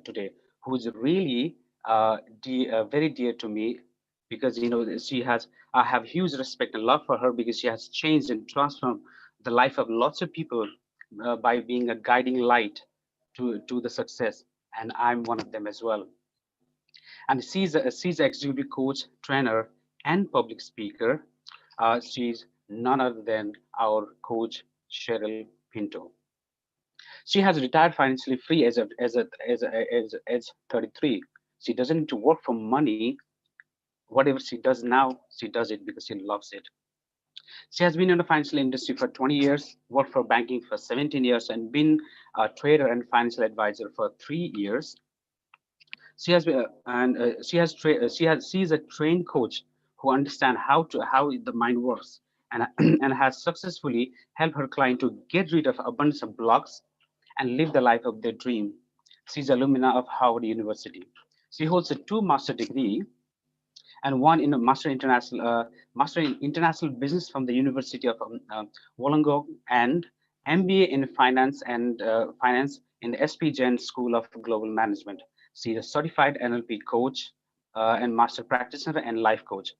today, who's really very dear to me, because she has I have huge respect and love for her, because she has changed and transformed the life of lots of people by being a guiding light to the success, and I'm one of them as well. And she's an executive coach, trainer, and public speaker. She's none other than our coach, Cheryl Pinto. She has retired financially free as 33. She doesn't need to work for money. Whatever she does now, she does it because she loves it. She has been in the financial industry for 20 years, worked for banking for 17 years, and been a trader and financial advisor for 3 years. She has been, and she's a trained coach who understands how the mind works, and and has successfully helped her client to get rid of abundance of blocks and live the life of their dream. She's alumna of Howard University. She holds a two master degree and one in a master in international business from the University of Wollongong, and MBA in finance in the SP Jain School of Global Management. She's a certified NLP coach and master practitioner and life coach.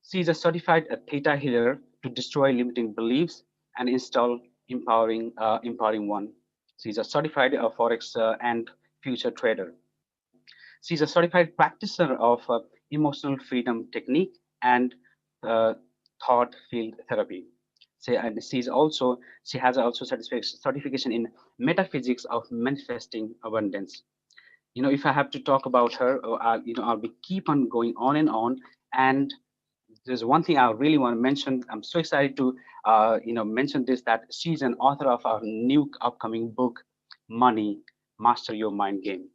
She is a certified theta healer to destroy limiting beliefs and install empowering one. She's a certified forex and future trader. She's a certified practitioner of emotional freedom technique and uh, thought field therapy. And she has also certification in metaphysics of manifesting abundance. If I have to talk about her, I'll be keep on going on and on. And there's one thing I really want to mention. I'm so excited to mention this, that she's an author of our new upcoming book, Money: Master Your Mind Game.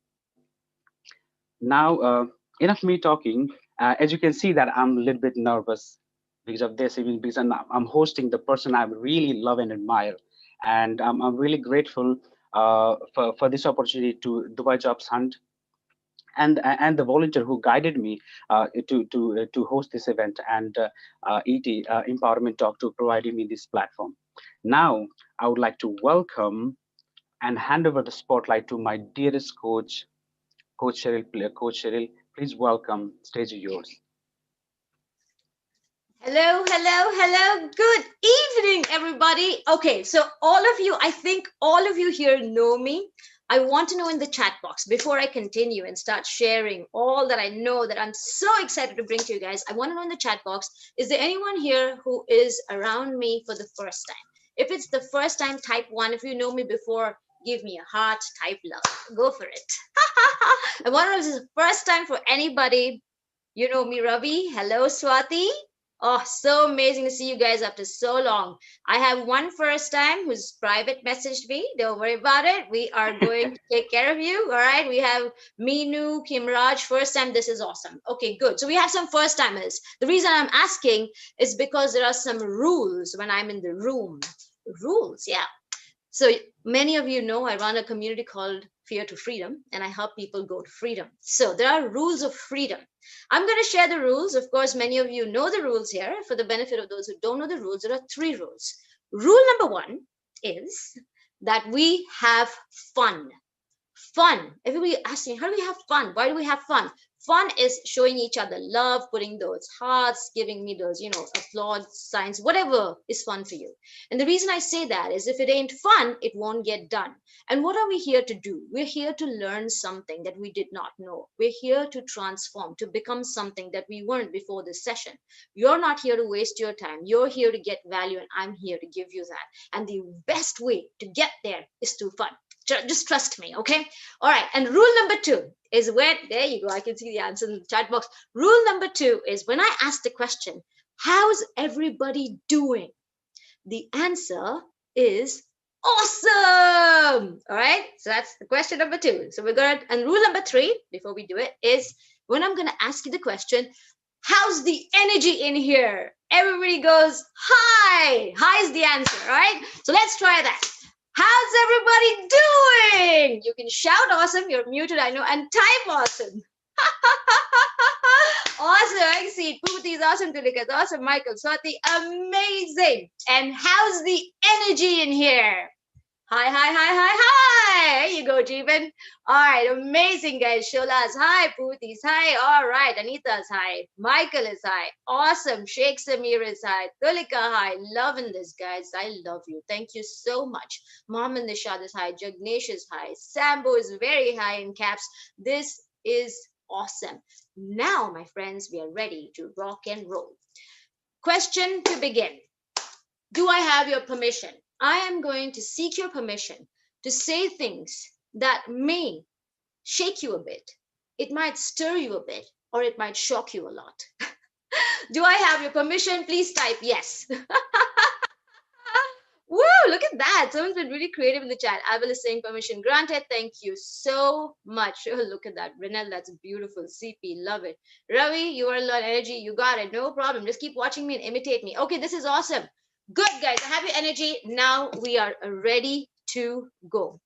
Now, enough me talking. As you can see, that I'm a little bit nervous because of this, even because I'm hosting the person I really love and admire, and I'm really grateful for this opportunity to Dubai Jobs Hunt and the volunteer who guided me to host this event, and ET Empowerment Talk to providing me this platform. Now, I would like to welcome and hand over the spotlight to my dearest coach, Coach Cheryl. Coach Cheryl, please welcome. Stage is yours. Hello, hello, hello. Good evening, everybody. Okay, so all of you, I think all of you here know me. I want to know in the chat box before I continue and start sharing all that I know that I'm so excited to bring to you guys. I want to know in the chat box, is there anyone here who is around me for the first time? If it's the first time, type one. If you know me before, give me a heart, type love. Go for it. I want to know if this is the first time for anybody. You know me, Ravi. Hello, Swati. Oh, so amazing to see you guys after so long. I have one first time who's private messaged me. Don't worry about it. We are going to take care of you. All right. We have Meenu, Kimraj, first time. This is awesome. Okay, good. So we have some first timers. The reason I'm asking is because there are some rules when I'm in the room. Rules, yeah. So many of you know I run a community called Fear to Freedom, and I help people go to freedom. So there are rules of freedom. I'm going to share the rules. Of course, many of you know the rules here. For the benefit of those who don't know the rules, there are three rules. Rule number one is that we have fun. Fun. Everybody asking, how do we have fun? Why do we have fun? Fun is showing each other love, putting those hearts, giving me those, applaud signs, whatever is fun for you. And the reason I say that is if it ain't fun, it won't get done. And what are we here to do? We're here to learn something that we did not know. We're here to transform, to become something that we weren't before this session. You're not here to waste your time. You're here to get value, and I'm here to give you that. And the best way to get there is through fun. Just trust me, okay? All right. And rule number two is when, there you go, I can see the answer in the chat box. Rule number two is when I ask the question, how's everybody doing? The answer is awesome. All right. So that's the question number two. So we're going to, and rule number three, before we do it, is when I'm going to ask you the question, how's the energy in here? Everybody goes, hi. Hi is the answer. All right. So let's try that. How's everybody doing? You can shout awesome. You're muted, I know, and type awesome. Awesome. I see. Pooty is awesome. Tulika is awesome. Michael, Swati, amazing. And how's the energy in here? Hi, hi, hi, hi, hi. There you go, Jeevan. All right, amazing, guys. Shola's hi. Pooti's hi. All right, Anita's hi. Michael is hi. Awesome. Sheikh Samir is hi. Tulika hi. Loving this, guys. I love you. Thank you so much. Mohammed Nishad is hi. Jagnesh is hi. Sambo is very high in caps. This is awesome. Now, my friends, we are ready to rock and roll. Question to begin. Do I have your permission? I am going to seek your permission to say things that may shake you a bit. It might stir you a bit, or it might shock you a lot. Do I have your permission? Please type yes. Woo, look at that. Someone's been really creative in the chat. Abel is saying permission granted. Thank you so much. Oh, look at that. Renel, that's beautiful. CP, love it. Ravi, you are a lot of energy. You got it. No problem. Just keep watching me and imitate me. Okay, this is awesome. Good, guys. I have your energy. Now we are ready to go.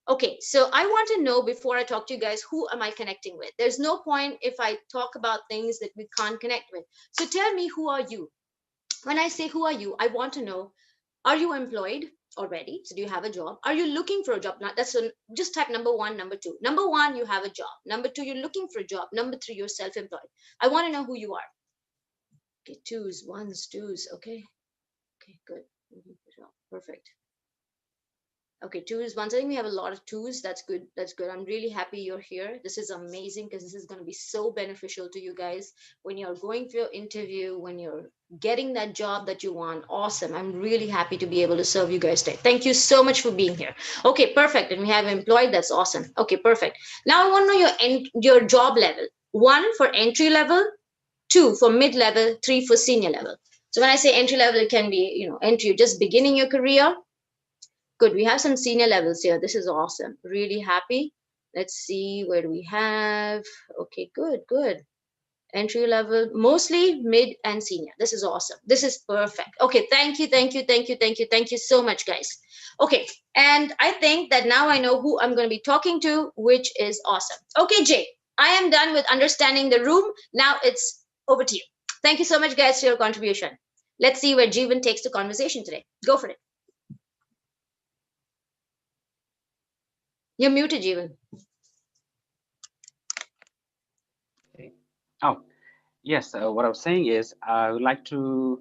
Okay, so I want to know before I talk to you guys, who am I connecting with? There's no point if I talk about things that we can't connect with. So tell me, who are you? When I say who are you, I want to know, are you employed already? So do you have a job? Are you looking for a job? Not that's just type number one, number two. Number one, you have a job. Number two, you're looking for a job. Number three, you're self-employed. I want to know who you are. Okay, twos, ones, twos. Okay, okay, good. Perfect. Okay, twos, ones. I think we have a lot of twos. That's good. That's good. I'm really happy you're here. This is amazing because this is going to be so beneficial to you guys when you're going for your interview, when you're getting that job that you want. Awesome. I'm really happy to be able to serve you guys today. Thank you so much for being here. Okay, perfect. And we have employed. That's awesome. Okay, perfect. Now I want to know your job level. One for entry level, two for mid level, three for senior level. So when I say entry level, it can be, entry, just beginning your career. Good. We have some senior levels here. This is awesome. Really happy. Let's see, where do we have? Okay, good, good. Entry level, mostly mid and senior. This is awesome. This is perfect. Okay, thank you, thank you, thank you, thank you, thank you so much, guys. Okay, and I think that now I know who I'm going to be talking to, which is awesome. Okay, Jay, I am done with understanding the room. Now it's over to you. Thank you so much, guys, for your contribution. Let's see where Jeevan takes the conversation today. Go for it. You're muted, Jeevan. Okay. Oh, yes. What I was saying is I would like to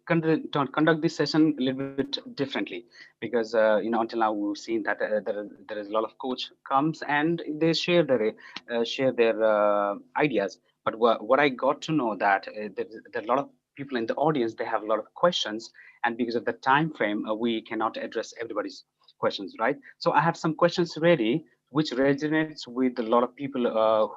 conduct this session a little bit differently because until now we've seen that there is a lot of coach comes and they share their ideas, but what I got to know that there are a lot of people in the audience, they have a lot of questions, and because of the time frame we cannot address everybody's questions, right? So I have some questions ready which resonates with a lot of people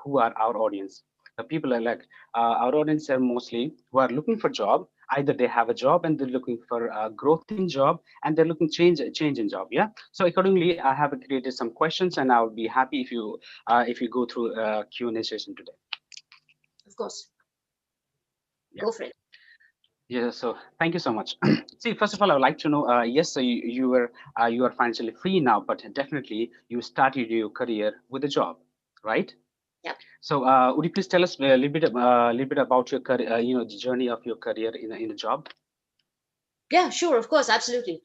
who are our audience. The people are like our audience are mostly who are looking for job. Either they have a job and they're looking for growth in job, and they're looking change in job. Yeah. So accordingly, I have created some questions, and I would be happy if you go through a Q&A session today. Of course. Yeah. Go for it. Yeah. So thank you so much. See, first of all, I would like to know. Yes, so you are financially free now, but definitely you started your career with a job, right? Yep. So would you please tell us a little bit about your career, the journey of your career in a job? Yeah, sure. Of course. Absolutely.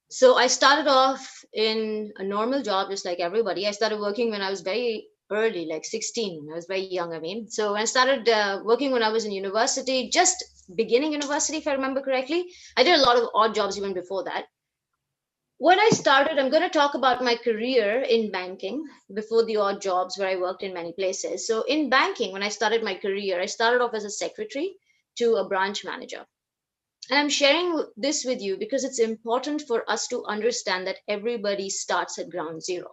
So I started off in a normal job, just like everybody. I started working when I was very early, like 16. I was very young, I mean. So I started working when I was in university, just beginning university, if I remember correctly. I did a lot of odd jobs even before that. When I started, I'm going to talk about my career in banking before the odd jobs where I worked in many places. So in banking, when I started my career, I started off as a secretary to a branch manager. And I'm sharing this with you because it's important for us to understand that everybody starts at ground zero.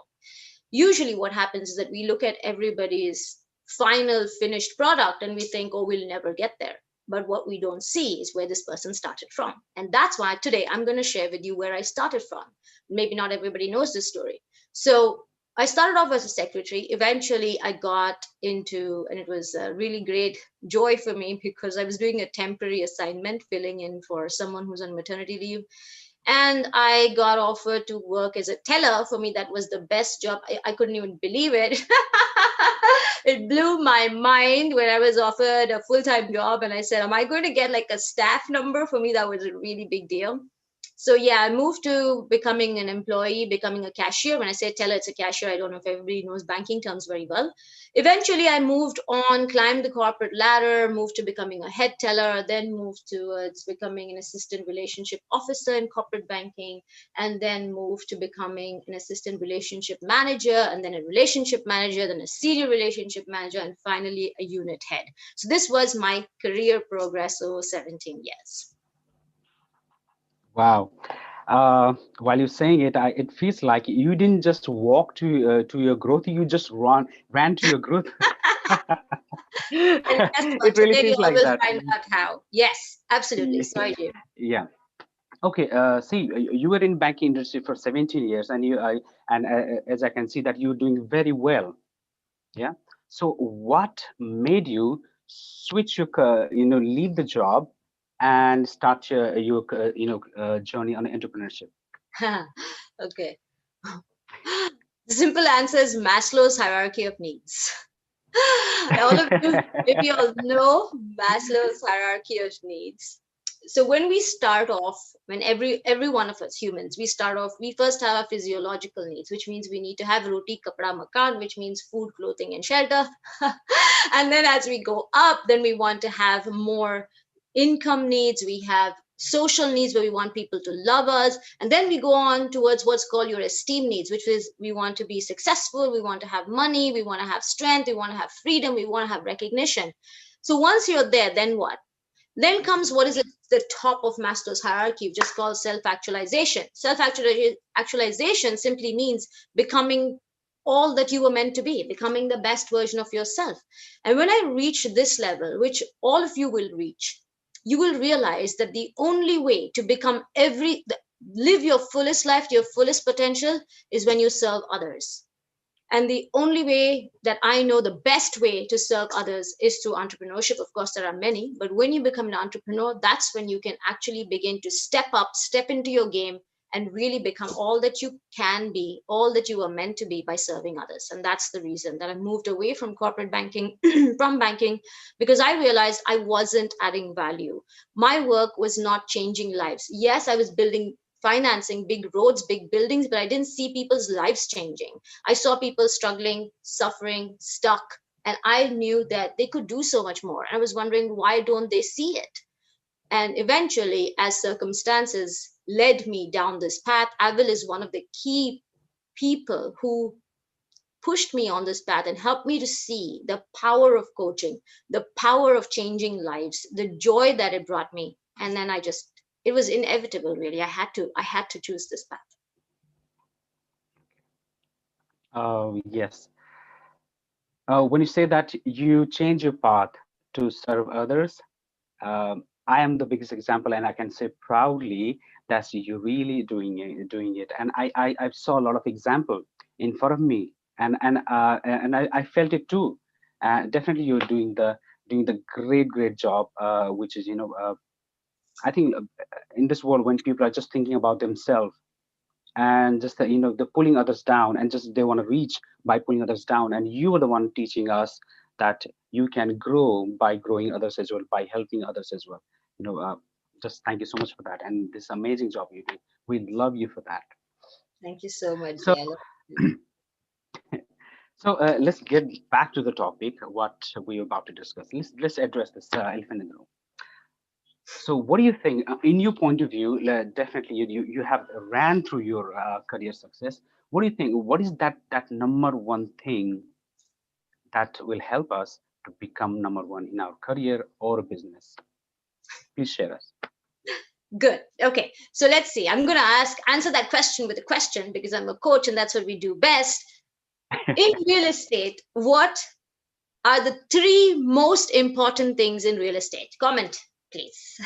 Usually, what happens is that we look at everybody's final finished product and we think, oh, we'll never get there. But what we don't see is where this person started from. And that's why today I'm going to share with you where I started from. Maybe not everybody knows this story. So I started off as a secretary. Eventually, I got into, and it was a really great joy for me because I was doing a temporary assignment, filling in for someone who's on maternity leave. And I got offered to work as a teller. For me, that was the best job. I couldn't even believe it. It blew my mind when I was offered a full-time job. And I said, am I going to get like a staff number? For me, that was a really big deal. So yeah, I moved to becoming an employee, becoming a cashier. When I say teller, it's a cashier. I don't know if everybody knows banking terms very well. Eventually, I moved on, climbed the corporate ladder, moved to becoming a head teller, then moved towards becoming an assistant relationship officer in corporate banking, and then moved to becoming an assistant relationship manager, and then a relationship manager, then a senior relationship manager, and finally a unit head. So this was my career progress over 17 years. Wow. While you're saying it, it feels like you didn't just walk to your growth; you just ran to your growth. And guess what? It really Today feels you like will that. find out how. Yes, absolutely. Sorry, Jim. Yeah. Okay. See, you were in banking industry for 17 years, and as I can see that you're doing very well. Yeah. So, what made you switch leave the job and start your journey on entrepreneurship? Okay. The simple answer is Maslow's hierarchy of needs. All of you maybe all know Maslow's hierarchy of needs. So when we start off, when every one of us humans, we start off, we first have our physiological needs, which means we need to have roti, kapda, makan, which means food, clothing, and shelter. And then as we go up, then we want to have more income needs. We have social needs where we want people to love us, and then we go on towards what's called your esteem needs, which is we want to be successful, we want to have money, we want to have strength, we want to have freedom, we want to have recognition. So once you're there, then what? Then comes what is the top of Maslow's hierarchy, which is called self-actualization. Self-actualization simply means becoming all that you were meant to be, becoming the best version of yourself. And when I reach this level, which all of you will reach, you will realize that the only way to become live your fullest life to your fullest potential is when you serve others. And the only way that I know, the best way to serve others, is through entrepreneurship. Of course, there are many, but when you become an entrepreneur, that's when you can actually begin to step up, step into your game, and really become all that you can be, all that you are meant to be by serving others. And that's the reason that I moved away from corporate banking, from banking, because I realized I wasn't adding value. My work was not changing lives. Yes, I was building, financing big roads, big buildings, but I didn't see people's lives changing. I saw people struggling, suffering, stuck, and I knew that they could do so much more. I was wondering, why don't they see it? And eventually, as circumstances led me down this path, Avil is one of the key people who pushed me on this path and helped me to see the power of coaching, the power of changing lives, the joy that it brought me. And then it was inevitable, really. I had to choose this path. Yes. When you say that you change your path to serve others, I am the biggest example, and I can say proudly that you really doing it. And I saw a lot of example in front of me, and I felt it too. Definitely, you're doing the great job, which is I think in this world when people are just thinking about themselves and just they're pulling others down and just they want to reach by pulling others down, and you are the one teaching us that you can grow by growing others as well, by helping others as well. you know uh, just thank you so much for that, and this amazing job you do. We love you for that. Thank you so much, So Jay. let's get back to the topic what we're about to discuss. Let's address this elephant in the room. So what do you think, in your point of view, definitely you have ran through your career success. What do you think, what is that number one thing that will help us to become number one in our career or business? Please share us. Good. Okay. So let's see. I'm going to answer that question with a question because I'm a coach and that's what we do best. In real estate, what are the three most important things in real estate? Comment, please.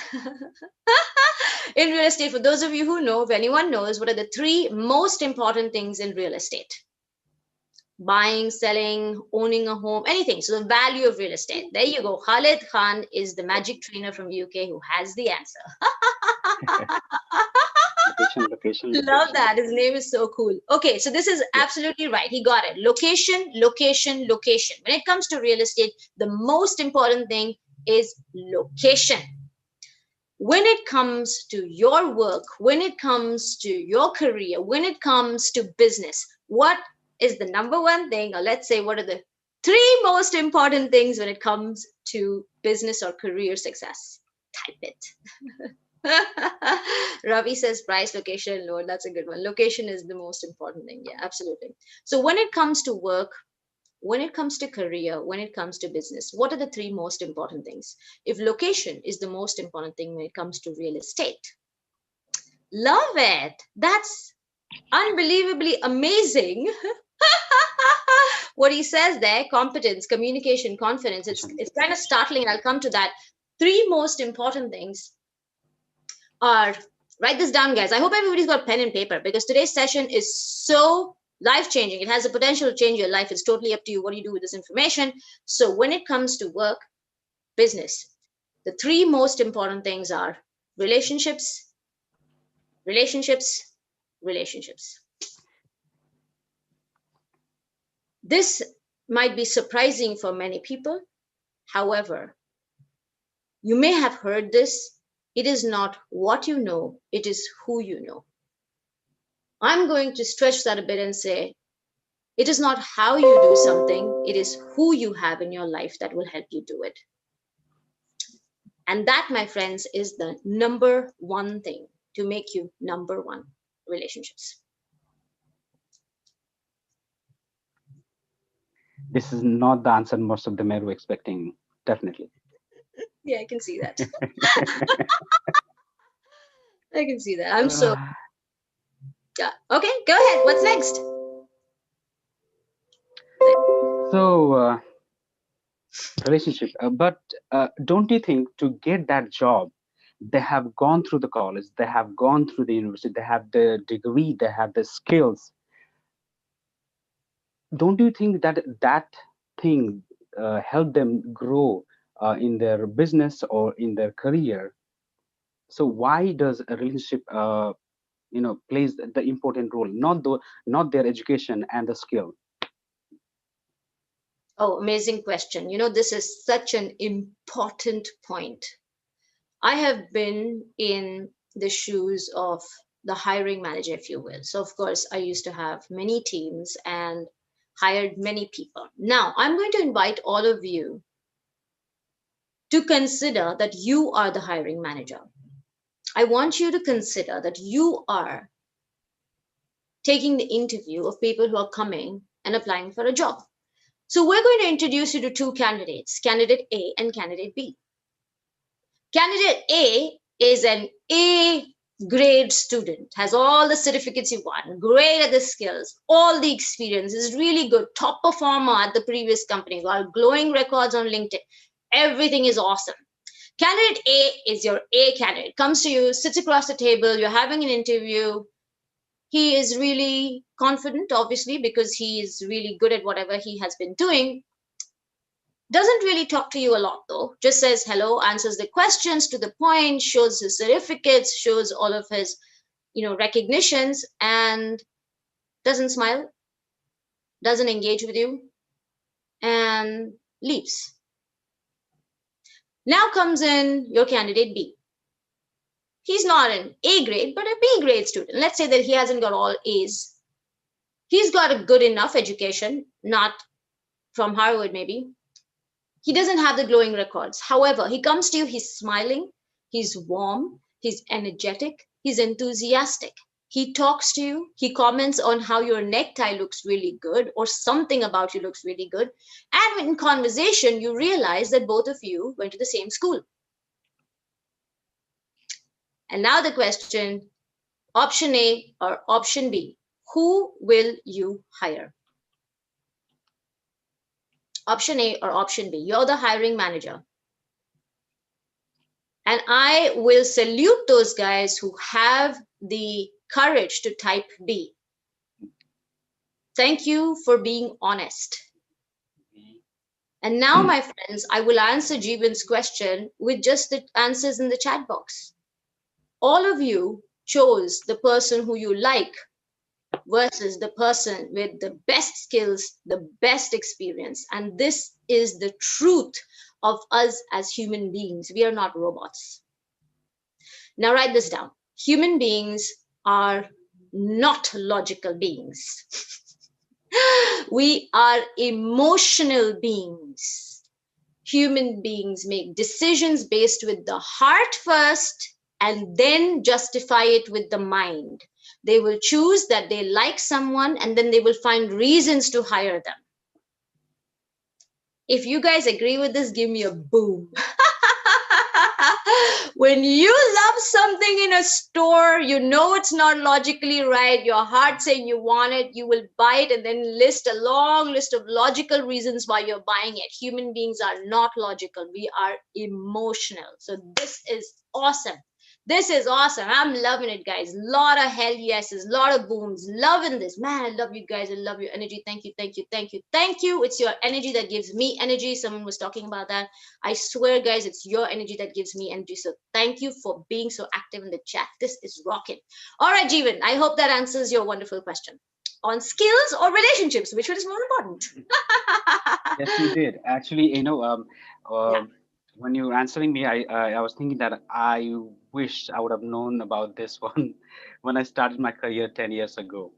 In real estate, for those of you who know, if anyone knows, what are the three most important things in real estate? Buying, selling, owning a home, anything. So the value of real estate. There you go. Khalid Khan is the magic trainer from UK who has the answer. Love Location. that. His name is so cool. Okay, so this is Yeah. absolutely right. He got it. Location, location, location. When it comes to real estate, the most important thing is location. when it comes to your work, when it comes to your career, when it comes to business, what is the number one thing, or let's say, what are the three most important things when it comes to business or career success? Type it. Ravi says price, location, load. That's a good one. Location is the most important thing. Yeah, absolutely. So when it comes to work, when it comes to career, when it comes to business, what are the three most important things? If location is the most important thing when it comes to real estate, love it. That's unbelievably amazing. What he says there, competence, communication, confidence, it's kind of startling. I'll come to that. Three most important things are, write this down, guys. I hope everybody's got pen and paper, because today's session is so life changing. It has the potential to change your life. It's totally up to you what do you do with this information. So when it comes to work, business, the three most important things are relationships, relationships, relationships. This might be surprising for many people. However, you may have heard this. It is not what you know, it is who you know. I'm going to stretch that a bit and say, it is not how you do something, it is who you have in your life that will help you do it. And that, my friends, is the number one thing to make you number one: relationships. This is not the answer most of them are expecting, definitely. Yeah, I can see that. I can see that. I'm so, yeah. Okay, go ahead. What's next? So, relationship. But don't you think to get that job, they have gone through the college, they have gone through the university, they have the degree, they have the skills. Don't you think that that thing help them grow in their business or in their career? So why does a relationship, plays the important role, not their education and the skill? Oh, amazing question. You know, this is such an important point. I have been in the shoes of the hiring manager, if you will. So, of course, I used to have many teams and hired many people. Now, I'm going to invite all of you to consider that you are the hiring manager. I want you to consider that you are taking the interview of people who are coming and applying for a job. So, we're going to introduce you to two candidates, candidate A and candidate B. Candidate A is an A grade student, has all the certificates you want, great at the skills, all the experience, is really good, top performer at the previous company, got glowing records on LinkedIn. Everything is awesome. Candidate A is your A candidate, comes to you, sits across the table, you're having an interview. He is really confident, obviously, because he is really good at whatever he has been doing. Doesn't really talk to you a lot though, just says hello, answers the questions to the point, shows his certificates, shows all of his recognitions, and doesn't smile, doesn't engage with you, and leaves. Now comes in your candidate B. He's not an A grade but a B grade student. Let's say that he hasn't got all A's. He's got a good enough education, not from Harvard maybe. He doesn't have the glowing records. However, he comes to you, he's smiling, he's warm, he's energetic, he's enthusiastic. He talks to you, he comments on how your necktie looks really good or something about you looks really good. And in conversation, you realize that both of you went to the same school. And now the question, option A or option B, who will you hire? Option A or option B, you're the hiring manager. And I will salute those guys who have the courage to type B. Thank you for being honest. And now, my friends, I will answer Jeevan's question with just the answers in the chat box. All of you chose the person who you like versus the person with the best skills, the best experience. And this is the truth of us as human beings. We are not robots. Now write this down. Human beings are not logical beings. We are emotional beings. Human beings make decisions based with the heart first and then justify it with the mind. They will choose that they like someone and then they will find reasons to hire them. If you guys agree with this, give me a boom. When you love something in a store, you know it's not logically right, your heart saying you want it, you will buy it and then list a long list of logical reasons why you're buying it. Human beings are not logical, we are emotional. So this is awesome. This is awesome. I'm loving it, guys. Lot of hell yeses, lot of booms. Loving this. Man, I love you guys. I love your energy. Thank you, thank you, thank you, thank you. It's your energy that gives me energy. Someone was talking about that. I swear, guys, it's your energy that gives me energy. So thank you for being so active in the chat. This is rocking. All right, Jeevan, I hope that answers your wonderful question. On skills or relationships, which one is more important? Yes, you did. Actually, Yeah. when you were answering me, I was thinking that I wish I would have known about this one when I started my career 10 years ago.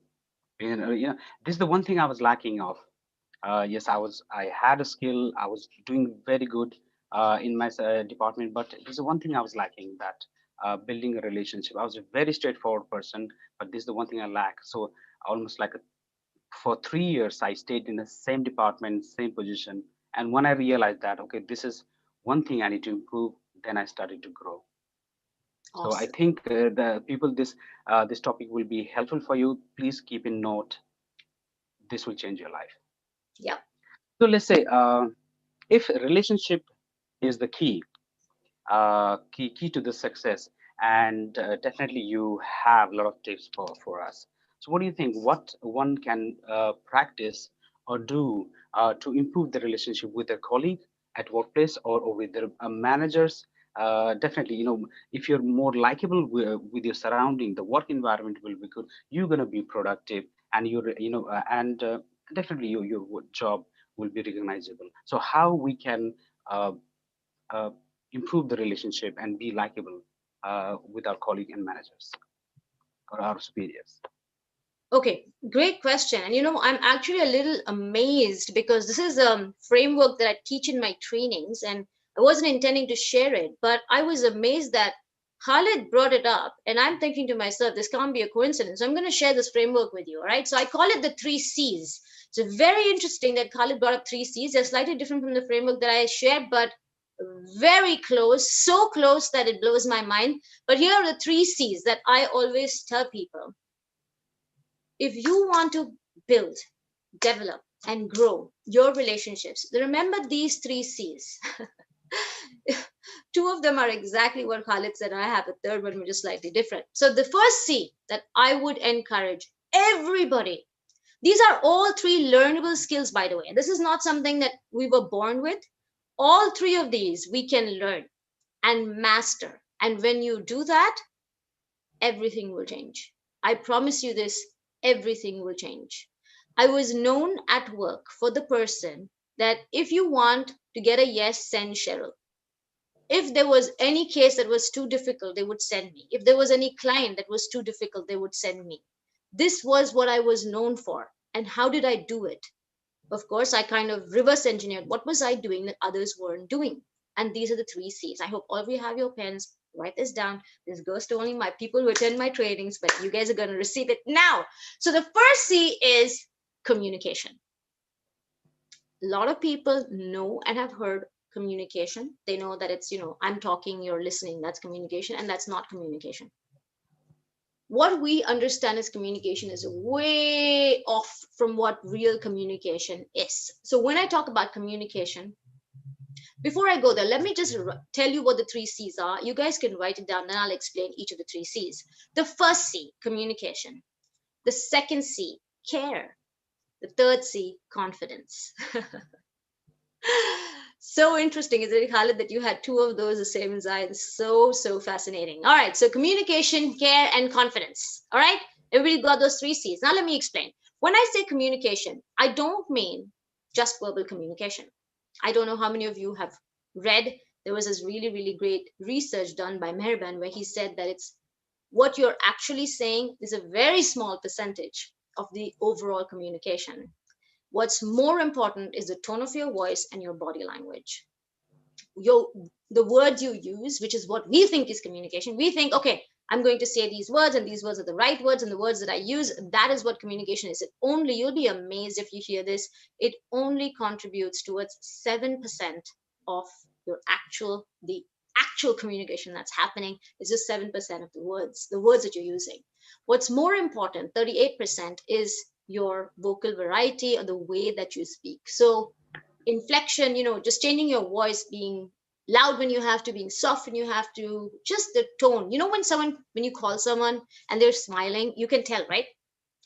This is the one thing I was lacking of. Yes, I had a skill. I was doing very good in my department, but there's one thing I was lacking, that building a relationship. I was a very straightforward person, but this is the one thing I lack. So almost like for 3 years, I stayed in the same department, same position. And when I realized that, okay, this is one thing I need to improve, then I started to grow. So I Awesome. think the people, this topic will be helpful for you. Please keep in note. This will change your life. Yep. So let's say if relationship is the key to the success, and definitely you have a lot of tips for us. So what do you think, what one can practice or do to improve the relationship with their colleague at workplace, or with their managers? Definitely, if you're more likable with your surrounding, the work environment will be good, you're going to be productive, and and definitely your job will be recognizable. So how we can uh, uh, improve the relationship and be likable with our colleague and managers or our superiors? Okay, great question. And I'm actually a little amazed because this is a framework that I teach in my trainings, and I wasn't intending to share it, but I was amazed that Khalid brought it up, and I'm thinking to myself, this can't be a coincidence. So I'm going to share this framework with you, all right? So I call it the three C's. So very interesting that Khalid brought up three C's. They're slightly different from the framework that I shared, but very close, so close that it blows my mind. But here are the three C's that I always tell people. If you want to build, develop, and grow your relationships, remember these three C's. Two of them are exactly what Khalid said. I have a third one, which is slightly different. So, the first C that I would encourage everybody, these are all three learnable skills, by the way. This is not something that we were born with. All three of these we can learn and master. And when you do that, everything will change. I promise you this, everything will change. I was known at work for the person that if you want to get a yes, send Cheryl. If there was any case that was too difficult, they would send me. If there was any client that was too difficult, they would send me. This was what I was known for. And how did I do it? Of course, I kind of reverse engineered what was I doing that others weren't doing. And these are the three C's. I hope all of you have your pens. Write this down. This goes to only my people who attend my trainings, but you guys are going to receive it now. So the first C is communication. A lot of people know and have heard communication. They know that it's, I'm talking, you're listening. That's communication, and that's not communication. What we understand as communication is way off from what real communication is. So when I talk about communication, before I go there, let me just tell you what the three C's are. You guys can write it down, then I'll explain each of the three C's. The first C, communication. The second C, care. The third C, confidence. So interesting, isn't it, Khalid, that you had two of those the same as I? So fascinating. All right, so communication, care, and confidence. All right, everybody got those three C's. Now let me explain. When I say communication, I don't mean just verbal communication. I don't know how many of you have read There was this really, really great research done by Meherban where he said that it's what you're actually saying is a very small percentage of the overall communication. What's more important is the tone of your voice and your body language. Your the words you use, which is what we think is communication. We think, okay, I'm going to say these words, and these words are the right words, and the words that I use, that is what communication is. It only, you'll be amazed if you hear this, it only contributes towards 7% of your actual communication that's happening is just 7% of the words that you're using. What's more important, 38%, is your vocal variety or the way that you speak. So inflection, just changing your voice, being loud when you have to, being soft when you have to, just the tone. When you call someone and they're smiling, you can tell, right?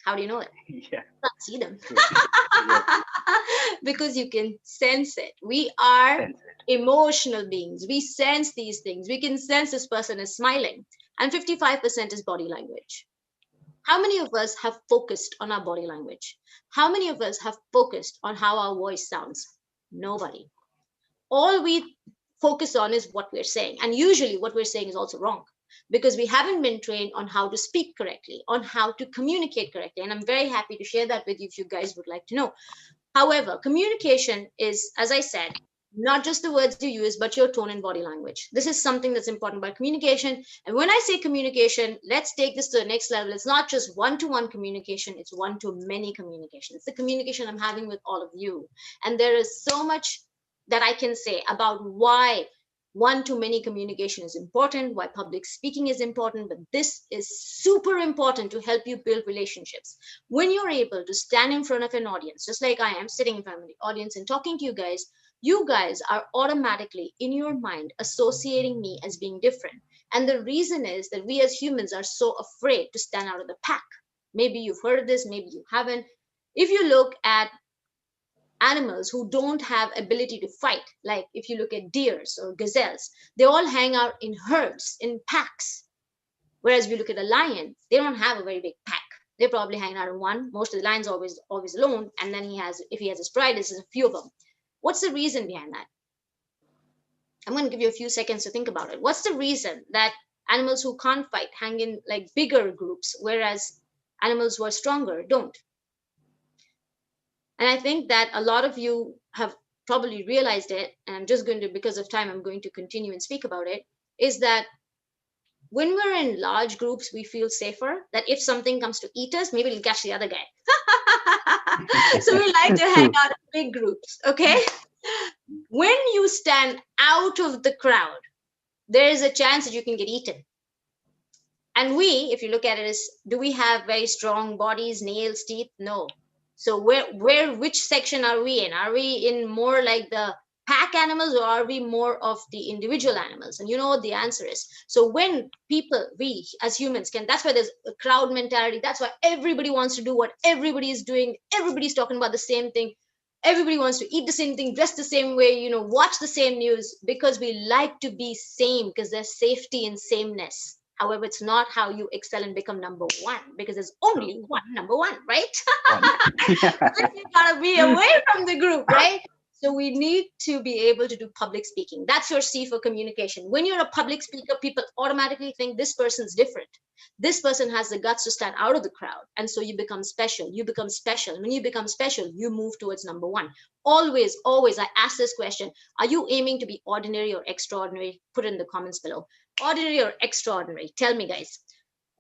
How do you know it? Yeah. You can't see them. True. Yes. Because you can sense it. We are Sense it. emotional beings. We sense these things. We can sense this person is smiling. And 55% is body language. How many of us have focused on our body language? How many of us have focused on how our voice sounds? Nobody. All we focus on is what we're saying. And usually what we're saying is also wrong because we haven't been trained on how to speak correctly, on how to communicate correctly. And I'm very happy to share that with you if you guys would like to know. However, communication is, as I said, not just the words you use, but your tone and body language. This is something that's important about communication. And when I say communication, let's take this to the next level. It's not just one to one communication, it's one to many communication. It's the communication I'm having with all of you. And there is so much that I can say about why one to many communication is important, why public speaking is important, but this is super important to help you build relationships. When you're able to stand in front of an audience, just like I am sitting in front of the audience and talking to you guys are automatically in your mind associating me as being different. And the reason is that we as humans are so afraid to stand out of the pack. Maybe you've heard this, maybe you haven't. If you look at animals who don't have ability to fight, like if you look at deers or gazelles, they all hang out in herds, in packs. Whereas if you look at a lion, they don't have a very big pack. They probably hang out in one. Most of the lions always alone, and then if he has his pride, there's a few of them. What's the reason behind that? I'm going to give you a few seconds to think about it. What's the reason that animals who can't fight hang in like bigger groups, whereas animals who are stronger don't? And I think that a lot of you have probably realized it, and I'm just going to, because of time, I'm going to continue and speak about it, is that when we're in large groups, we feel safer that if something comes to eat us, maybe it'll catch the other guy. So we like to hang True. out in big groups, okay? When you stand out of the crowd, there is a chance that you can get eaten. And if you look at it, do we have very strong bodies, nails, teeth? No. So which section are we in? Are we in more like the pack animals or are we more of the individual animals? And you know what the answer is. So when we as humans that's why there's a crowd mentality. That's why everybody wants to do what everybody is doing. Everybody's talking about the same thing. Everybody wants to eat the same thing, dress the same way, watch the same news, because we like to be same, because there's safety in sameness. However, it's not how you excel and become number one, because there's True. only one number one, right? One. Yeah. You gotta be away from the group, right? So we need to be able to do public speaking. That's your C for communication. When you're a public speaker, people automatically think this person's different. This person has the guts to stand out of the crowd. And so you become special. You become special. When you become special, you move towards number one. Always, always, I ask this question: are you aiming to be ordinary or extraordinary? Put it in the comments below. Ordinary or extraordinary? Tell me, guys.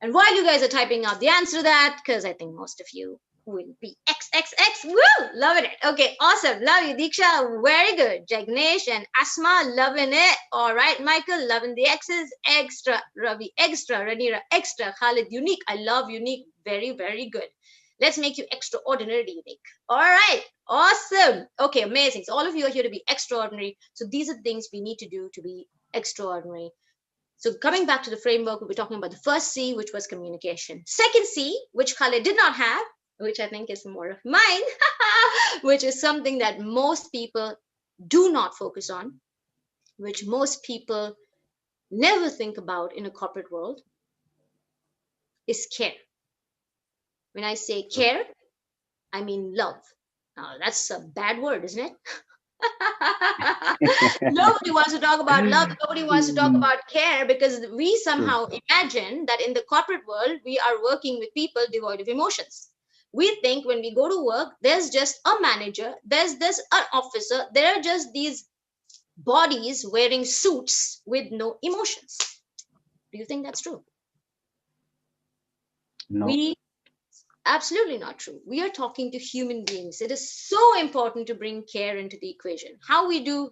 And while you guys are typing out the answer to that, because I think most of you will be XXX. Woo! Loving it. Okay, awesome. Love you, Diksha. Very good. Jagnesh and Asma, loving it. All right, Michael, loving the X's. Extra. Ravi, extra. Ranira, extra. Khalid, unique. I love unique. Very, very good. Let's make you extraordinary, unique. All right, awesome. Okay, amazing. So all of you are here to be extraordinary. So these are things we need to do to be extraordinary. So coming back to the framework, we'll be talking about the first C, which was communication. Second C, which Khaled did not have, which I think is more of mine, which is something that most people do not focus on, which most people never think about in a corporate world, is care. When I say True. care, I mean love. Now, that's a bad word, isn't it? Nobody wants to talk about love. Nobody wants to talk about care, because we True. somehow imagine that in the corporate world, we are working with people devoid of emotions. We think when we go to work, there's just a manager, there's this an officer, there are just these bodies wearing suits with no emotions. Do you think that's true? No. We Absolutely not true. We are talking to human beings. It is so important to bring care into the equation. How we do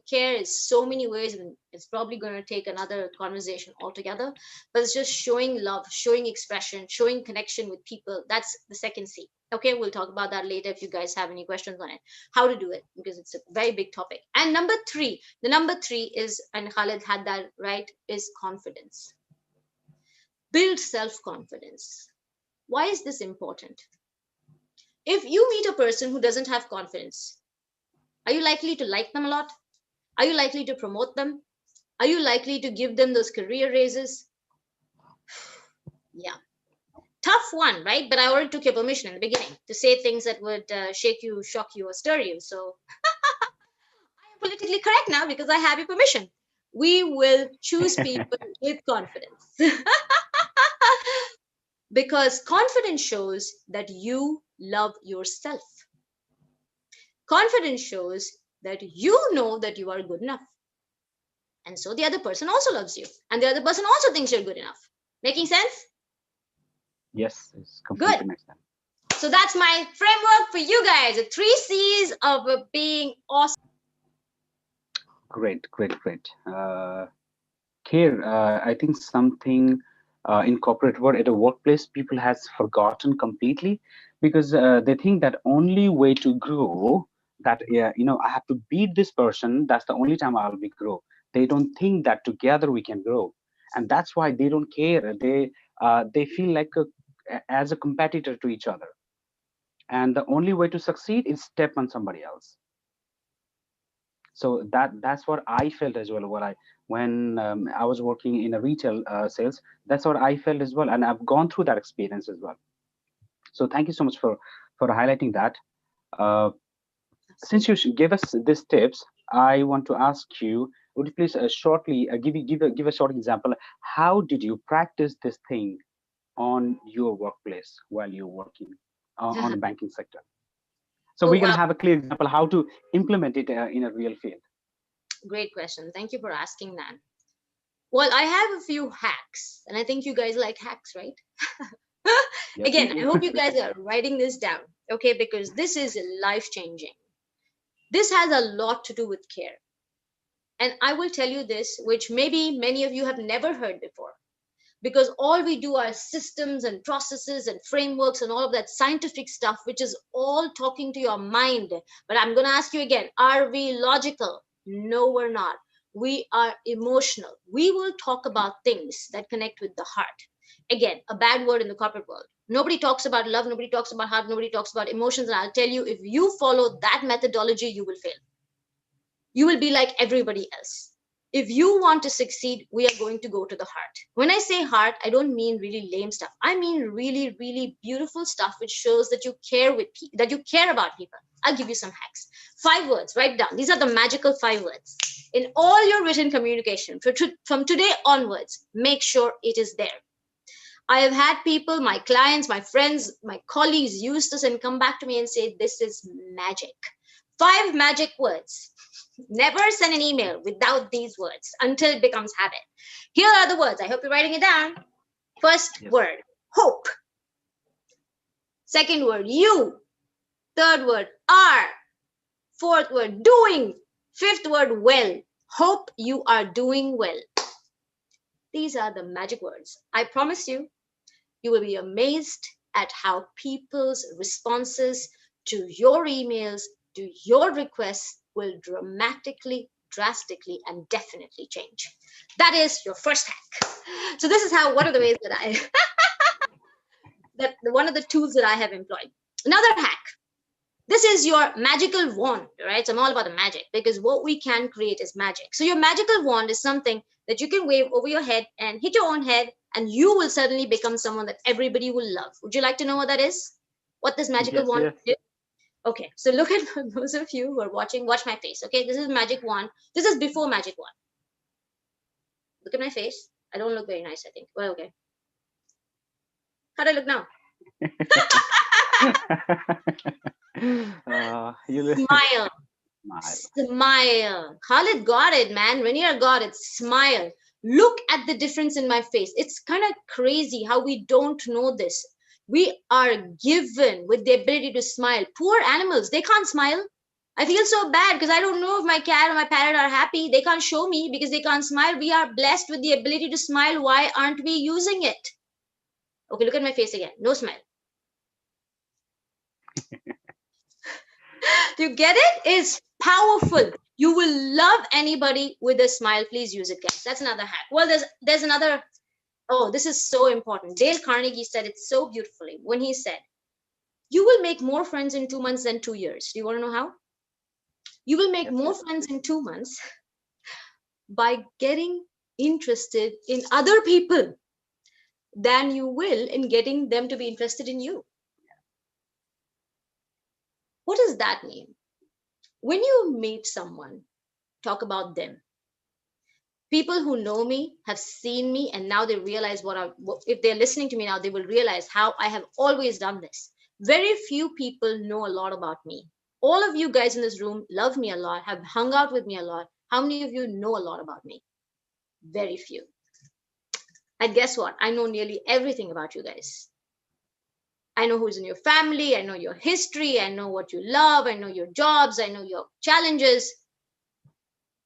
care is so many ways, and it's probably going to take another conversation altogether. But it's just showing love, showing expression, showing connection with people. That's the second C. Okay, we'll talk about that later if you guys have any questions on it. How to do it, because it's a very big topic. And number three, the number three is, and Khalid had that right, is confidence. Build self-confidence. Why is this important? If you meet a person who doesn't have confidence, are you likely to like them a lot? Are you likely to promote them? Are you likely to give them those career raises? Yeah, tough one, right? But I already took your permission in the beginning to say things that would shake you, shock you, or stir you. So I am politically correct now because I have your permission. We will choose people with confidence. Because confidence shows that you love yourself. Confidence shows that you know that you are good enough. And so the other person also loves you. And the other person also thinks you're good enough. Making sense? Yes, it's Good. completely makes sense. So that's my framework for you guys. The three C's of being awesome. Great, great, great. Care, I think something in corporate world at a workplace people has forgotten completely, because they think that only way to grow, that I have to beat this person. That's the only time I'll be grow. They don't think that together we can grow, and that's why they don't care. They feel like as a competitor to each other, and the only way to succeed is step on somebody else. So that's what I felt as well when I was working in a retail sales. That's what I felt as well, and I've gone through that experience as well. So thank you so much for highlighting that. uh, since you gave us these tips, I want to ask you, would you please shortly give a short example? How did you practice this thing on your workplace while you're working on the banking sector, so Oh, we can wow. have a clear example how to implement it in a real field? Great question. Thank you for asking that. Well, I have a few hacks, and I think you guys like hacks, right? Yes, we Again, I do. hope you guys are writing this down, okay? Because this is life changing. This has a lot to do with care. And I will tell you this, which maybe many of you have never heard before, because all we do are systems and processes and frameworks and all of that scientific stuff, which is all talking to your mind. But I'm going to ask you again, are we logical? No, we're not. We are emotional. We will talk about things that connect with the heart. Again, a bad word in the corporate world. Nobody talks about love, nobody talks about heart, nobody talks about emotions. And I'll tell you, if you follow that methodology, you will fail. You will be like everybody else. If you want to succeed, we are going to go to the heart. When I say heart, I don't mean really lame stuff. I mean really, really beautiful stuff, which shows that you care that you care about people. I'll give you some hacks. 5 words, write down. These are the magical 5 words. In all your written communication, from today onwards, make sure it is there. I have had people, my clients, my friends, my colleagues use this and come back to me and say, this is magic. 5 magic words. Never send an email without these words until it becomes habit. Here are the words. I hope you're writing it down. First Yes. word, hope. Second word, you. Third word, are. Fourth word, doing. Fifth word, well. Hope you are doing well. These are the magic words. I promise you, you will be amazed at how people's responses to your emails, to your requests will drastically, and definitely change. That is your first hack. So this is how one of the ways that one of the tools that I have employed. Another hack. This is your magical wand, right? So I'm all about the magic, because what we can create is magic. So your magical wand is something that you can wave over your head and hit your own head, and you will suddenly become someone that everybody will love. Would you like to know what that is? What this magical Yes, wand yes. do? Okay, so look at those of you who are watching, watch my face. Okay, this is magic wand. This is before magic wand. Look at my face. I don't look very nice, I think. Well, okay. How do I look now? You Smile. smile. Smile. Khalid got it, man. Rainier got it. Smile. Look at the difference in my face. It's kind of crazy how we don't know this. We are given with the ability to smile. Poor animals, they can't smile. I feel so bad because I don't know if my cat or my parrot are happy. They can't show me because they can't smile. We are blessed with the ability to smile. Why aren't we using it? Okay, look at my face again. No smile. Do you get it? It's powerful. You will love anybody with a smile. Please use it, guys. That's another hack. Well, there's another. Oh, this is so important. Dale Carnegie said it so beautifully when he said, "You will make more friends in 2 months than 2 years." Do you want to know how? You will make Yes, more yes. friends in 2 months by getting interested in other people than you will in getting them to be interested in you. What does that mean? When you meet someone, talk about them. People who know me have seen me, and now they realize if they're listening to me now, they will realize how I have always done this. Very few people know a lot about me. All of you guys in this room love me a lot, have hung out with me a lot. How many of you know a lot about me? Very few. And guess what? I know nearly everything about you guys. I know who's in your family. I know your history. I know what you love. I know your jobs. I know your challenges.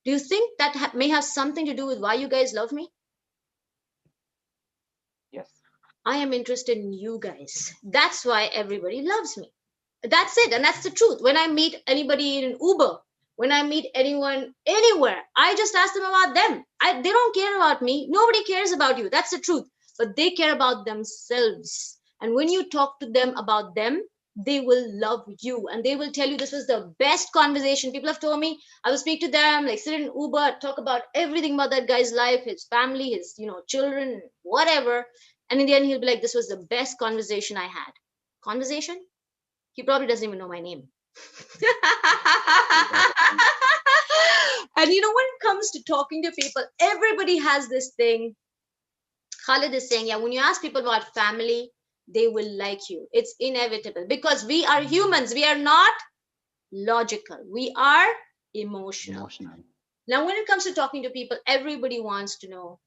Do you think that may have something to do with why you guys love me? Yes. I am interested in you guys. That's why everybody loves me. That's it. And that's the truth. When I meet anybody in an Uber, when I meet anyone anywhere, I just ask them about them. They don't care about me. Nobody cares about you. That's the truth. But they care about themselves. And when you talk to them about them, they will love you and they will tell you this was the best conversation. People have told me I will speak to them, like sit in Uber, talk about everything about that guy's life, his family, his children, whatever. And in the end, he'll be like, this was the best conversation I had. Conversation? He probably doesn't even know my name. And when it comes to talking to people, everybody has this thing. Khalid is saying, yeah, when you ask people about family, they will like you. It's inevitable because we are humans. We are not logical. We are emotional. Emotional. Now, when it comes to talking to people, everybody wants to know,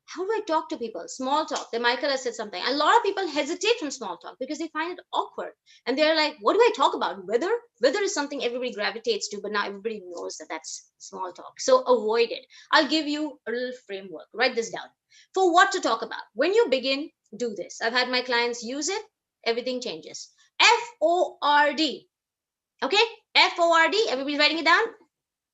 how do I talk to people? Small talk. Then Michael has said something. A lot of people hesitate from small talk because they find it awkward. And they're like, what do I talk about? Weather? Weather is something everybody gravitates to, but now everybody knows that that's small talk. So avoid it. I'll give you a little framework. Write this down. For what to talk about. When you begin, do this. I've had my clients use it. Everything changes. FORD. Okay? FORD. Everybody's writing it down?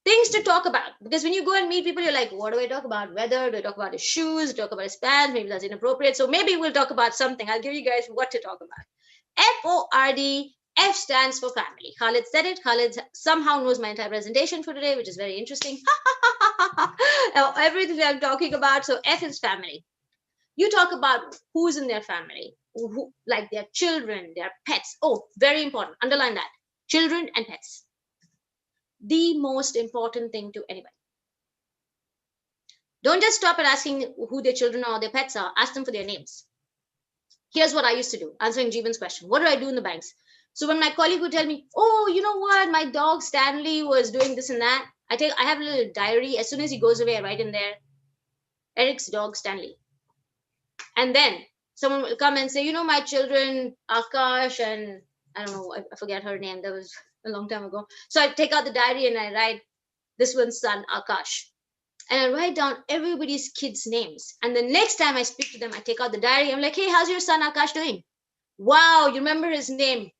Things to talk about, because when you go and meet people, you're like, what do I talk about? Weather? Do I talk about his shoes? Do I talk about his pants? Maybe that's inappropriate, so maybe we'll talk about something. I'll give you guys what to talk about. FORD. F stands for family. Khalid said it. Khalid somehow knows my entire presentation for today, which is very interesting. Everything I'm talking about. So F is family. You talk about who's in their family, like their children, their pets. Oh, very important, underline that. Children and pets, the most important thing to anybody. Don't just stop at asking who their children or their pets are. Ask them for their names. Here's what I used to do, answering Jeevan's question. What do I do in the banks? So when my colleague would tell me, oh, you know what, my dog Stanley was doing this and that, I have a little diary. As soon as he goes away, I write in there, Eric's dog Stanley. And then someone will come and say, my children, Akash, and I don't know, I forget her name. That was a long time ago. So I take out the diary and I write this one's son, Akash. And I write down everybody's kids' names. And the next time I speak to them, I take out the diary. I'm like, hey, how's your son Akash doing? Wow, you remember his name?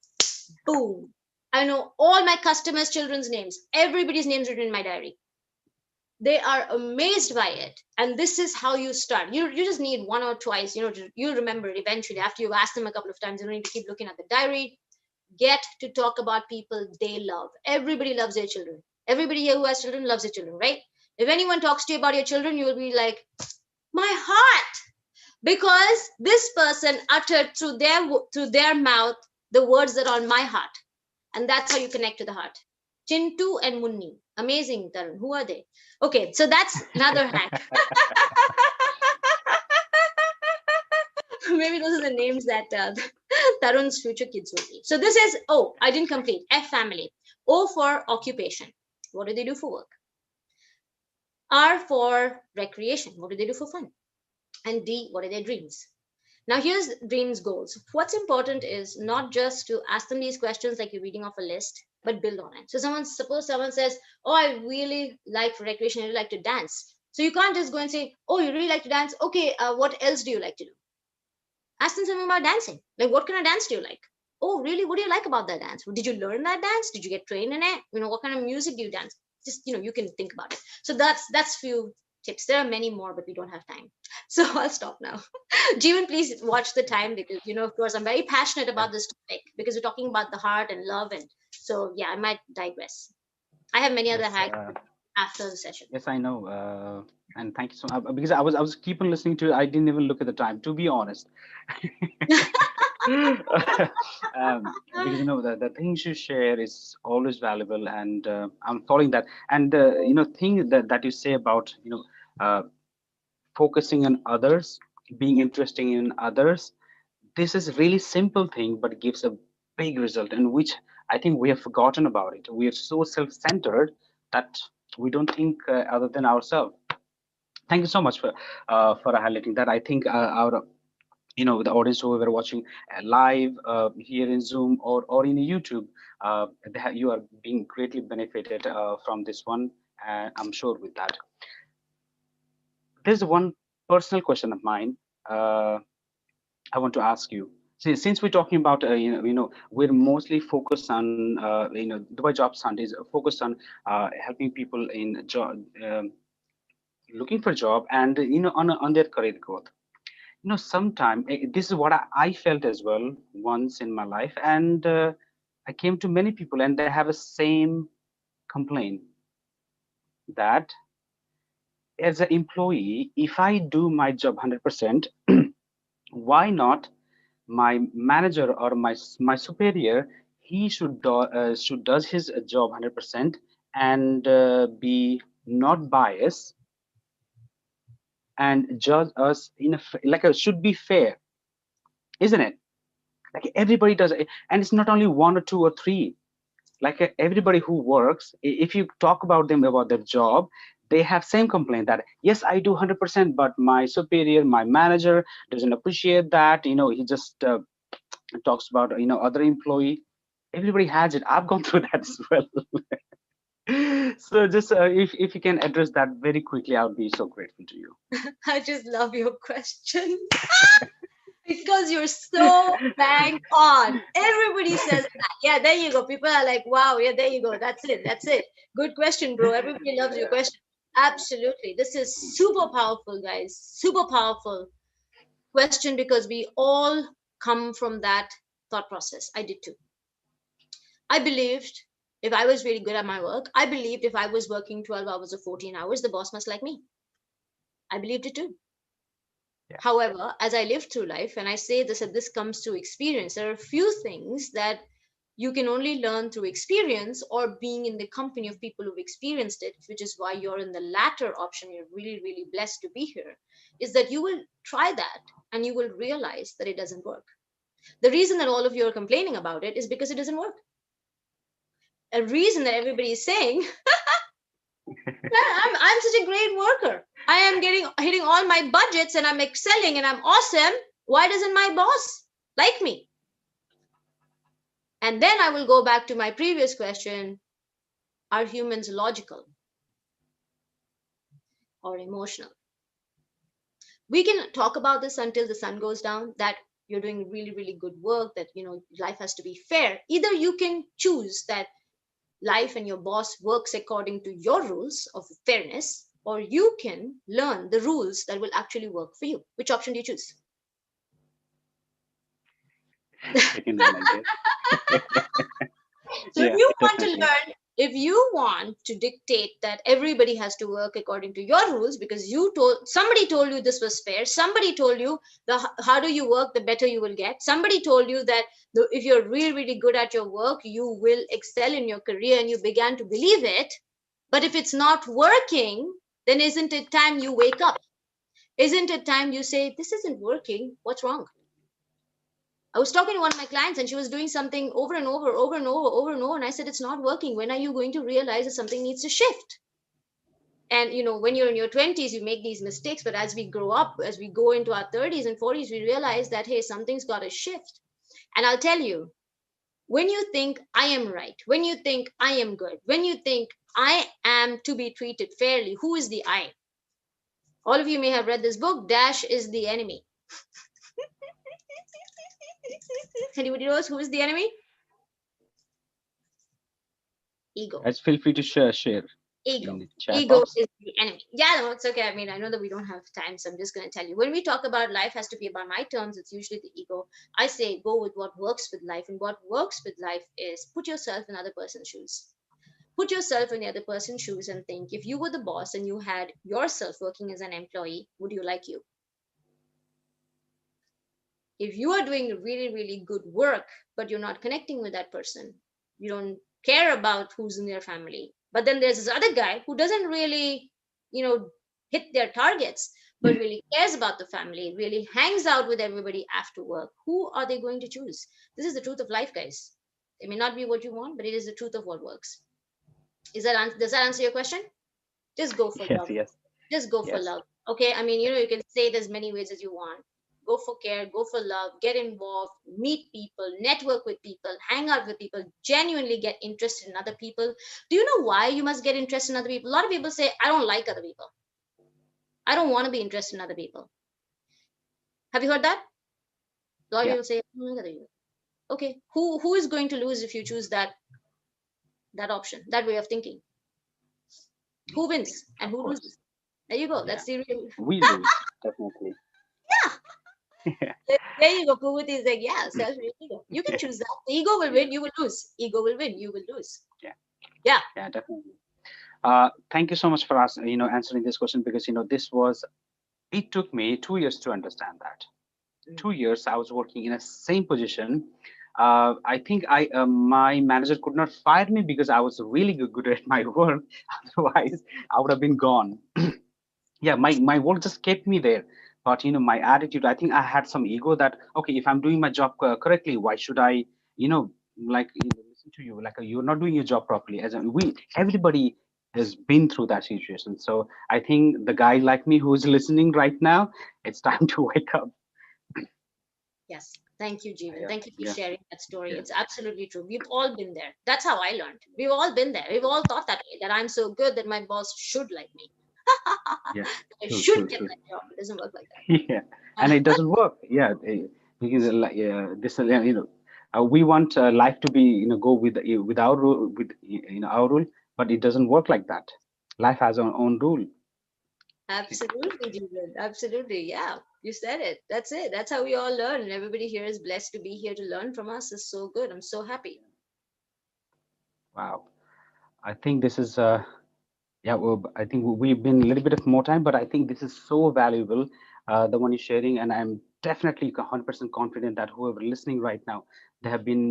Boom. I know all my customers' children's names. Everybody's names written in my diary. They are amazed by it. And this is how you start. You just need one or twice, you'll remember it eventually. After you've asked them a couple of times, you don't need to keep looking at the diary. Get to talk about people they love. Everybody loves their children. Everybody here who has children loves their children, right? If anyone talks to you about your children, you will be like, my heart, because this person uttered through their mouth the words that are on my heart. And that's how you connect to the heart. Chintu and Munni. Amazing, Tarun. Who are they? Okay, so that's another hack. Maybe those are the names that Tarun's future kids will be. So this is, oh, I didn't complete. F, family. O for occupation. What do they do for work? R for recreation. What do they do for fun? And D, what are their dreams? Now, here's dreams goals. What's important is not just to ask them these questions like you're reading off a list, but build on it. So suppose someone says, oh, I really like for recreation, I really like to dance. So you can't just go and say, oh, you really like to dance. Okay, what else do you like to do? Ask them something about dancing. Like, what kind of dance do you like? Oh, really? What do you like about that dance? Did you learn that dance? Did you get trained in it? What kind of music do you dance? Just, you can think about it. So that's few tips. There are many more, but we don't have time. So I'll stop now. Jeevan, please watch the time because, of course, I'm very passionate about this topic because we're talking about the heart and love. And so, yeah, I might digress. I have many other Yes, hacks after the session. yes, I know. And thank you so much because I was keep on listening to it. I didn't even look at the time, to be honest. Because the things you share is always valuable, and I'm following that. And thing that you say about uh, focusing on others, being interesting in others. This is really simple thing, but gives a big result, and which I think we have forgotten about it. We are so self-centered that we don't think other than ourselves. Thank you so much for highlighting that. I think our the audience who were watching live here in Zoom or in YouTube, you are being greatly benefited from this one. I'm sure with that. There's one personal question of mine. I want to ask you. Since we're talking about, we're mostly focused on, Dubai Jobs Hunt is focused on helping people in job, looking for a job, and on their career growth. Sometime this is what I felt as well once in my life, and I came to many people, and they have a same complaint that as an employee, if I do my job 100%, why not my manager or my superior, he should does his job 100% and be not biased and judge us in like a should be fair, isn't it? Like everybody does it, and it's not only one or two or three. Like everybody who works, if you talk about them about their job, they have same complaint that yes, I do 100%, but my superior, my manager doesn't appreciate that. He just talks about other employee. Everybody has it. I've gone through that as well. So just if you can address that very quickly, I would be so grateful to you. I just love your question. Because you're so bang on. Everybody says that. Yeah, there you go. People are like, wow, yeah, there you go. That's it. That's it. Good question, bro. Everybody loves your question. Absolutely. This is super powerful, guys. Super powerful question because we all come from that thought process. I did too. I believed if I was really good at my work, I believed if I was working 12 hours or 14 hours, the boss must like me. I believed it too. Yeah. However, as I live through life, and I say this, that this comes through experience, there are a few things that you can only learn through experience or being in the company of people who've experienced it, which is why you're in the latter option. You're really, really blessed to be here, is that you will try that and you will realize that it doesn't work. The reason that all of you are complaining about it is because it doesn't work. A reason that everybody is saying, I'm such a great worker. I am hitting all my budgets and I'm excelling and I'm awesome. Why doesn't my boss like me? And then I will go back to my previous question. Are humans logical or emotional? We can talk about this until the sun goes down, that you're doing really, really good work, that life has to be fair. Either you can choose that life and your boss works according to your rules of fairness, or you can learn the rules that will actually work for you. Which option do you choose? Second one, I guess. So if Yeah, you want to definitely. learn If you want to dictate that everybody has to work according to your rules because somebody told you this was fair, somebody told you the harder you work the better you will get, somebody told you that if you're really really good at your work you will excel in your career, and you began to believe it. But if it's not working, then isn't it time you wake up? Isn't it time you say, this isn't working, what's wrong? I was talking to one of my clients and she was doing something over and over, over and over, over and over. And I said, it's not working. When are you going to realize that something needs to shift? And when you're in your 20s, you make these mistakes. But as we grow up, as we go into our 30s and 40s, we realize that, hey, something's got to shift. And I'll tell you, when you think I am right, when you think I am good, when you think I am to be treated fairly, who is the I? All of you may have read this book, Dash is the enemy. Anybody knows who is the enemy? Ego. Guys, feel free to share Ego. in the chat Ego box. is the enemy. Yeah, no, it's okay. I mean, I know that we don't have time, so I'm just going to tell you. When we talk about life has to be about my terms, it's usually the ego. I say go with what works with life. And what works with life is put yourself in other person's shoes. Put yourself in the other person's shoes and think, if you were the boss and you had yourself working as an employee, would you like you? If you are doing really, really good work, but you're not connecting with that person, you don't care about who's in their family. But then there's this other guy who doesn't really, hit their targets, but really cares about the family, really hangs out with everybody after work. Who are they going to choose? This is the truth of life, guys. It may not be what you want, but it is the truth of what works. Does that answer your question? Just go for Yes, love. yes, Just go for yes. love. Okay, I mean, you can say it as many ways as you want. Go for care, go for love, get involved, meet people, network with people, hang out with people, genuinely get interested in other people. Do you know why you must get interested in other people? A lot of people say, I don't like other people. I don't want to be interested in other people. Have you heard that? A lot of Yeah, people say, I don't like other people. Okay, who is going to lose if you choose that option, that way of thinking? Who wins and of who course. loses? There you go. Yeah, That's the real. we lose, definitely. Yeah, There you go. Kuwait is like, yeah, self ego. You can yeah, choose that. The ego will yeah, win, you will lose. Ego will win, you will lose. yeah, Yeah. yeah, definitely. Thank you so much for us, answering this question because this was. It took me 2 years to understand that. Mm. 2 years I was working in a same position. I think my manager could not fire me because I was really good at my work. Otherwise, I would have been gone. Yeah, my work just kept me there. But my attitude, I think I had some ego that, okay, if I'm doing my job correctly, why should I, you know like, listen to you, like, you're not doing your job properly. As we everybody has been through that situation. So I think the guy like me who's listening right now, it's time to wake up. Yes. Thank you, Jeevan. Yeah, Thank you for yeah, sharing that story. yeah, It's absolutely true. We've all been there. That's how I learned. We've all been there. We've all thought that way, that I'm so good that my boss should like me. yeah. I True, should true, get true. that job. It doesn't work like Yeah, and that. it doesn't work. Yeah, because this we want life to be, go with our rule, with our rule, but it doesn't work like that. Life has our own rule. Absolutely, Jeevan. Absolutely. Yeah. You said it. That's it. That's how we all learn. And everybody here is blessed to be here to learn from us. It's so good. I'm so happy. Wow, I think this is yeah, well, I think we've been a little bit of more time, but I think this is so valuable, the one you're sharing, and I'm definitely 100% confident that whoever listening right now, they have been,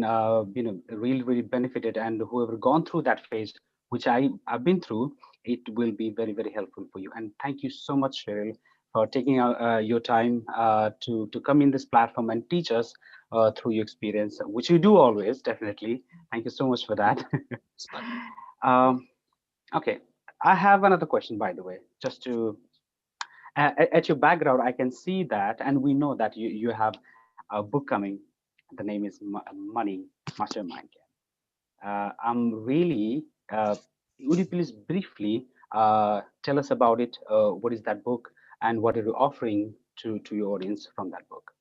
really, really benefited, and whoever gone through that phase, which I've been through, it will be very, very helpful for you. And thank you so much, Cheryl, for taking out your time to come in this platform and teach us through your experience, which you do always, definitely. Thank you so much for that. Spot. um, Okay, I have another question, by the way. Just to at your background, I can see that, and we know that you have a book coming. The name is Money Mastermind. I'm really. Would you please briefly tell us about it? What is that book, and what are you offering to your audience from that book?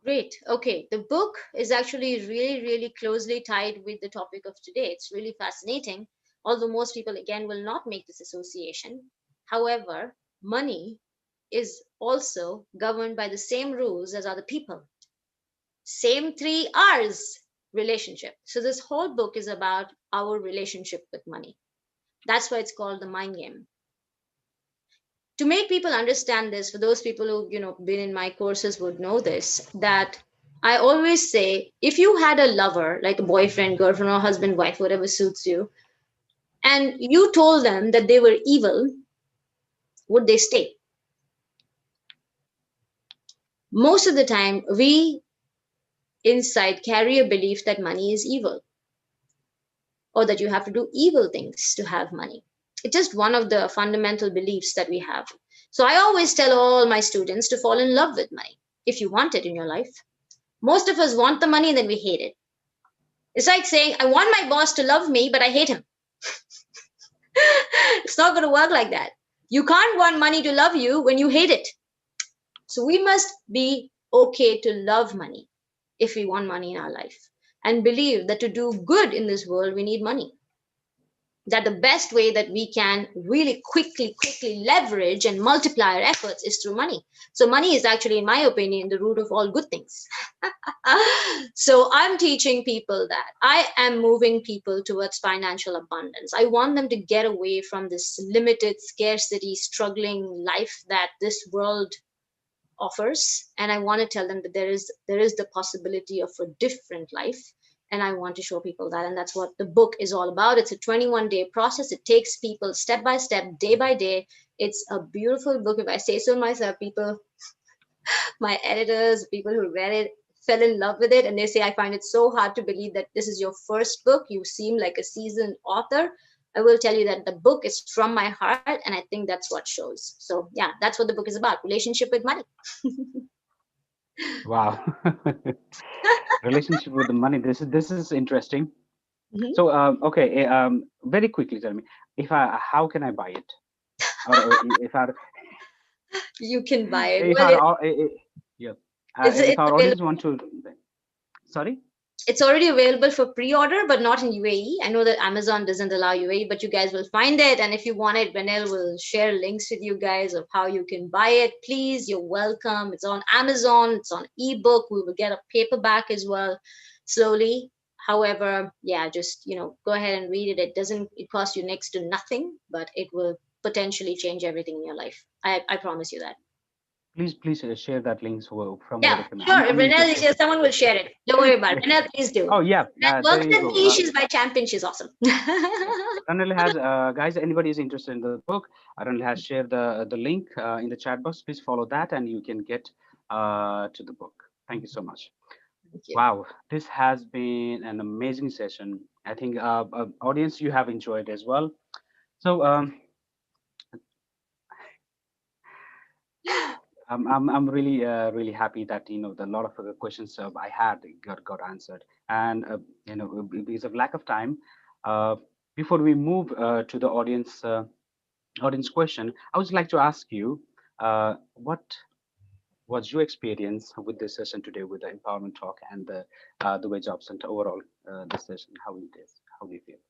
Great. Okay. The book is actually really, really closely tied with the topic of today. It's really fascinating, although most people, again, will not make this association. However, money is also governed by the same rules as other people. Same three R's. relationship. So this whole book is about our relationship with money. That's why it's called the mind game. To make people understand this, for those people who been in my courses would know this, that I always say, if you had a lover, like a boyfriend, girlfriend, or husband, wife, whatever suits you, and you told them that they were evil, would they stay? Most of the time we inside carry a belief that money is evil, or that you have to do evil things to have money. It's just one of the fundamental beliefs that we have. So I always tell all my students to fall in love with money if you want it in your life. Most of us want the money and then we hate it. It's like saying, I want my boss to love me, but I hate him. It's not going to work like that. You can't want money to love you when you hate it. So we must be okay to love money if we want money in our life, and believe that to do good in this world, we need money. That the best way that we can really quickly leverage and multiply our efforts is through money. So money is actually, in my opinion, the root of all good things. So I'm teaching people that I am moving people towards financial abundance. I want them to get away from this limited scarcity struggling life that this world offers, and I want to tell them that there is the possibility of a different life, and I want to show people that. And that's what the book is all about. It's a 21-day process. It takes people step by step, day by day. It's a beautiful book, if I say so myself. People, my editors, people who read it, fell in love with it, and they say, I find it so hard to believe that this is your first book. You seem like a seasoned author. I will tell you that the book is from my heart, and I think that's what shows. So yeah, that's what the book is about: relationship with money. Wow. Relationship with the money. This is interesting. Mhm. So okay, very quickly tell me, if I how can I buy it, or if I You can buy it. if Well, our yeah, if it's our available. audience want to, sorry. It's already available for pre-order, but not in UAE. I know that Amazon doesn't allow UAE, but you guys will find it. And if you want it, Vanel will share links with you guys of how you can buy it. Please, you're welcome. It's on Amazon. It's on ebook. We will get a paperback as well, slowly. However, yeah, just go ahead and read it. It costs you next to nothing, but it will potentially change everything in your life. I promise you that. Please share that link so from over Yeah, the camera. sure. If I'm Renelle is interested. here, someone will share it. Don't worry about it. Renelle, please do. Oh yeah, That there works you at go. me. She's my champion. She's awesome. Yes, Ranil has guys. Anybody is interested in the book? Ranil has shared the link in the chat box. Please follow that, and you can get to the book. Thank you so much. Thank you. Wow, this has been an amazing session. I think audience, you have enjoyed as well. So I'm really really happy that the lot of the questions I had got answered, and because of lack of time, uh, before we move to the audience question, I would like to ask you, what was your experience with this session today with the empowerment talk and the way job center overall, this session, how it is, how do you feel?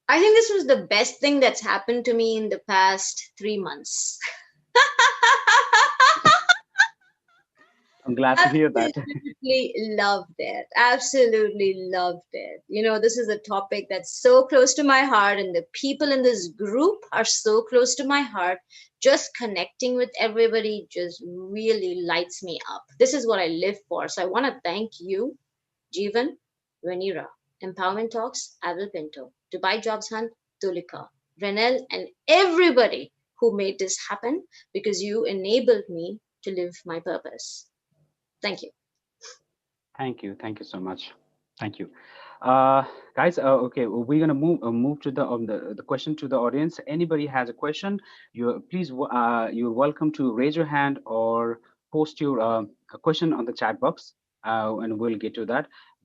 I think this was the best thing that's happened to me in the past 3 months. I'm glad to hear that. Absolutely loved it. Absolutely loved it. This is a topic that's so close to my heart, and the people in this group are so close to my heart. Just connecting with everybody just really lights me up. This is what I live for. So I want to thank you, Jeevan, Renira, Empowerment Talks, Avril Pinto, Dubai Jobs Hunt, Tulika, Renel, and everybody who made this happen, because you enabled me to live my purpose. Thank you. Thank you so much. Thank you, guys. Okay, we're gonna move to the question to the audience. Anybody has a question, you're welcome to raise your hand or post your a question on the chat box, and we'll get to that.